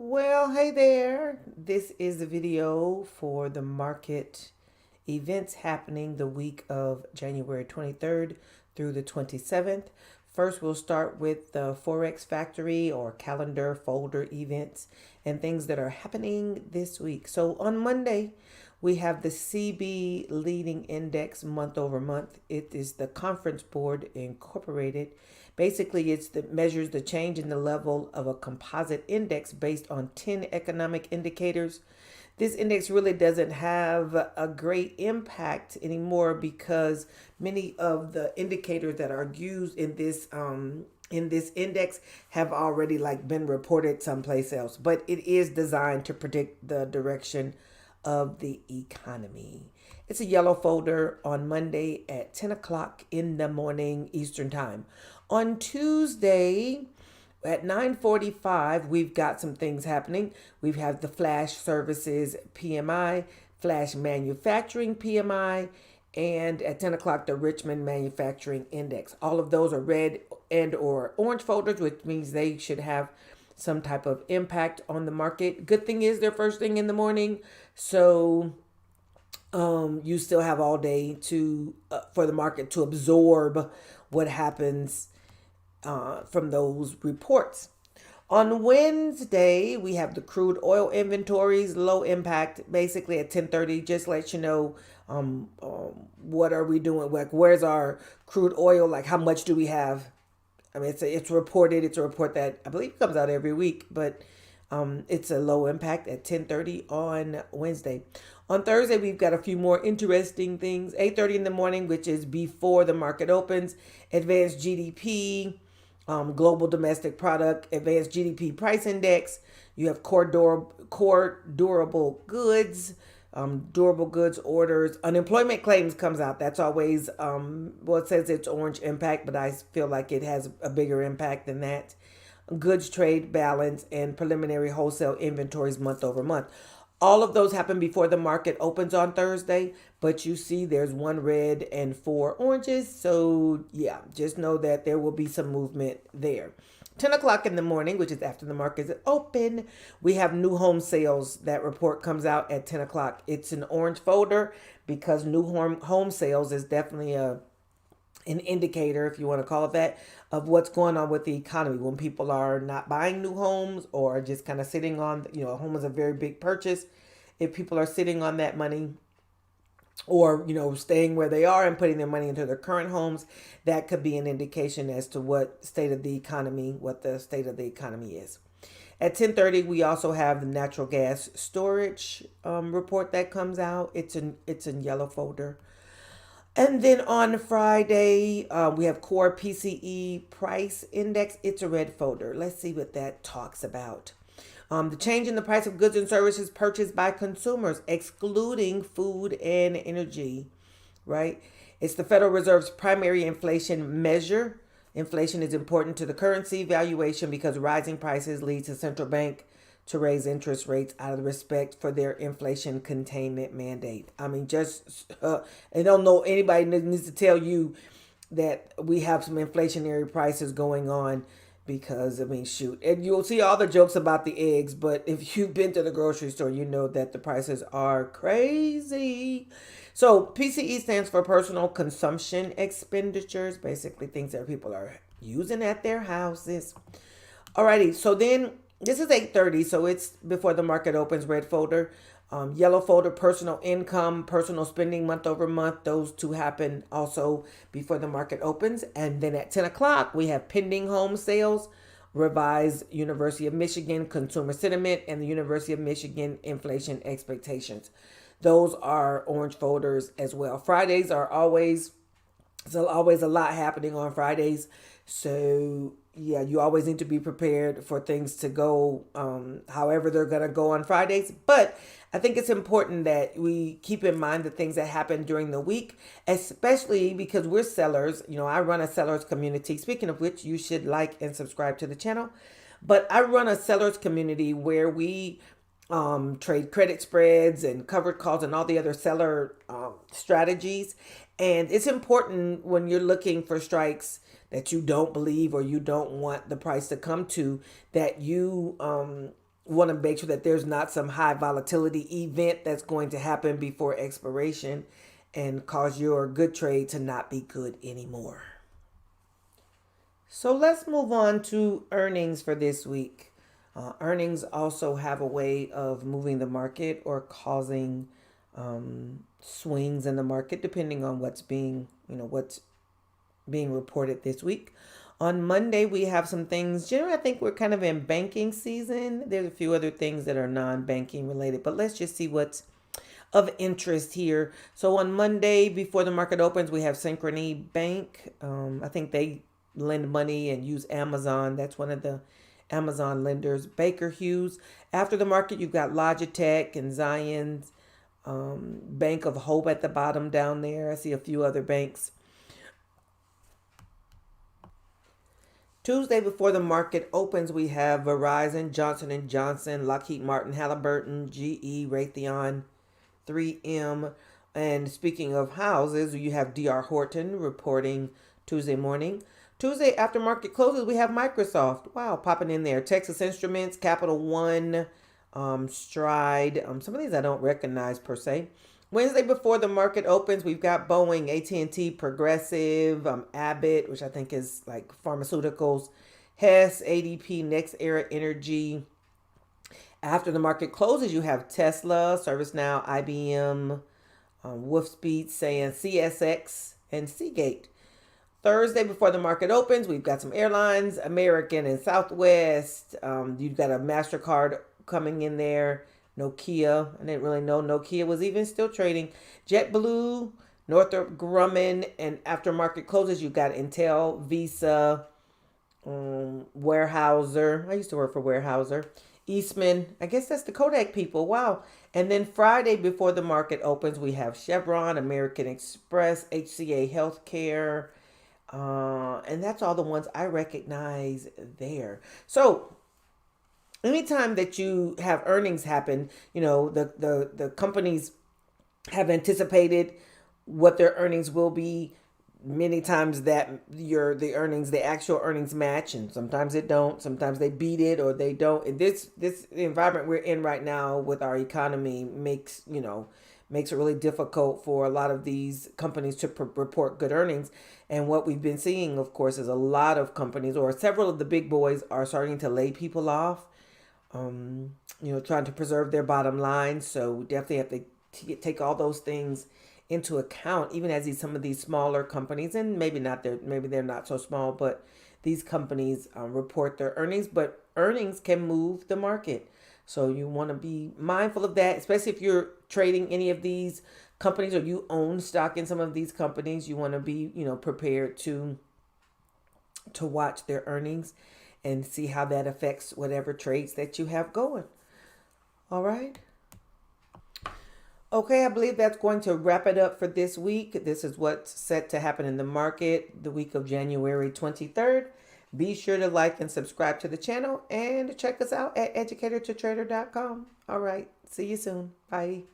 Well, hey there. This is the video for the market events happening the week of January 23rd through the 27th. First, we'll start with the forex factory or calendar folder events and things that are happening this week. So on Monday, we have the CB leading index month over month. It is the Conference Board Incorporated. Basically, it measures the change in the level of a composite index based on 10 economic indicators. This index really doesn't have a great impact anymore because many of the indicators that are used in this index have already been reported someplace else. But it is designed to predict the direction of the economy. It's a yellow folder on Monday at 10 o'clock in the morning Eastern Time. On Tuesday at 9:45, we've got some things happening. We have the Flash Services PMI, Flash Manufacturing PMI, and at 10 o'clock, the Richmond Manufacturing Index. All of those are red and or orange folders, which means they should have some type of impact on the market. Good thing is they're first thing in the morning, so you still have all day to for the market to absorb what happens from those reports. On Wednesday, we have the crude oil inventories, low impact, basically at 10:30. Just let you know what are we doing? Like, where's our crude oil? Like, how much do we have? I mean, it's reported. It's a report that I believe comes out every week, but it's a low impact at 10:30 on Wednesday. On Thursday, we've got a few more interesting things. 8:30 in the morning, which is before the market opens. Advanced GDP, global domestic product, advanced GDP price index. You have core durable goods, durable goods orders. Unemployment claims comes out. That's always, well, it says it's orange impact, but I feel like it has a bigger impact than that. Goods trade balance and preliminary wholesale inventories month over month. All of those happen before the market opens on Thursday, but you see there's one red and four oranges. So yeah, just know that there will be some movement there. 10 o'clock in the morning, which is after the market is open, we have new home sales. That report comes out at 10 o'clock. It's an orange folder because new home sales is definitely an indicator, if you want to call it that, of what's going on with the economy when people are not buying new homes or just kind of sitting on, a home is a very big purchase. If people are sitting on that money or, staying where they are and putting their money into their current homes, that could be an indication as to what the state of the economy is. At 10:30, we also have the natural gas storage report that comes out. It's in yellow folder. And then on Friday, we have core PCE price index. It's a red folder. Let's see what that talks about. The change in the price of goods and services purchased by consumers, excluding food and energy, right? It's the Federal Reserve's primary inflation measure. Inflation is important to the currency valuation because rising prices lead to central bank to raise interest rates out of respect for their inflation containment mandate. I mean, I don't know anybody needs to tell you that we have some inflationary prices going on because, I mean, shoot. And you'll see all the jokes about the eggs, but if you've been to the grocery store, you know that the prices are crazy. So PCE stands for personal consumption expenditures, basically things that people are using at their houses. Alrighty, so then this is 8:30, so it's before the market opens. Red folder, yellow folder, personal income, personal spending month over month. Those two happen also before the market opens. And then at 10 o'clock, we have pending home sales, revised University of Michigan consumer sentiment, and the University of Michigan inflation expectations. Those are orange folders as well. Fridays are always, there's always a lot happening on Fridays. So yeah, you always need to be prepared for things to go however they're going to go on Fridays. But I think it's important that we keep in mind the things that happen during the week, especially because we're sellers. I run a sellers community. Speaking of which, you should like and subscribe to the channel. But I run a sellers community where we trade credit spreads and covered calls and all the other seller strategies. And it's important when you're looking for strikes that you don't believe or you don't want the price to come to, that you want to make sure that there's not some high volatility event that's going to happen before expiration and cause your good trade to not be good anymore. So let's move on to earnings for this week. Earnings also have a way of moving the market or causing swings in the market, depending on what's being reported this week. On Monday, we have some things. Generally, I think we're kind of in banking season. There's a few other things that are non-banking related, but let's just see what's of interest here. So on Monday, before the market opens, we have Synchrony Bank. I think they lend money and use Amazon. That's one of the Amazon lenders. Baker Hughes. After the market, you've got Logitech and Zions. Bank of Hope at the bottom down there. I see a few other banks. Tuesday before the market opens, we have Verizon, Johnson & Johnson, Lockheed Martin, Halliburton, GE, Raytheon, 3M. And speaking of houses, you have D.R. Horton reporting Tuesday morning. Tuesday after market closes, we have Microsoft. Wow, popping in there. Texas Instruments, Capital One, Stride. Some of these I don't recognize per se. Wednesday before the market opens, we've got Boeing, AT&T, Progressive, Abbott, which I think is like pharmaceuticals, Hess, ADP, Next Era Energy. After the market closes, you have Tesla, ServiceNow, IBM, Wolfspeed, saying CSX, and Seagate. Thursday before the market opens, we've got some airlines, American and Southwest. You've got a MasterCard coming in there. Nokia. I didn't really know Nokia was even still trading. JetBlue, Northrop Grumman, and after market closes, you've got Intel, Visa, Weyerhaeuser. I used to work for Weyerhaeuser. Eastman. I guess that's the Kodak people. Wow. And then Friday before the market opens, we have Chevron, American Express, HCA Healthcare. And that's all the ones I recognize there. So anytime that you have earnings happen, the companies have anticipated what their earnings will be. Many times that the actual earnings match, and sometimes it don't. Sometimes they beat it or they don't. And this environment we're in right now with our economy makes it really difficult for a lot of these companies to report good earnings. And what we've been seeing, of course, is a lot of companies or several of the big boys are starting to lay people off. Trying to preserve their bottom line. So we definitely have to take all those things into account, even as some of these smaller companies, and maybe they're not so small, but these companies report their earnings, but earnings can move the market. So you want to be mindful of that, especially if you're trading any of these companies or you own stock in some of these companies. You want to be, prepared to watch their earnings and see how that affects whatever trades that you have going. All right. Okay, I believe that's going to wrap it up for this week. This is what's set to happen in the market the week of January 23rd. Be sure to like and subscribe to the channel and check us out at educator2trader.com. All right. See you soon. Bye.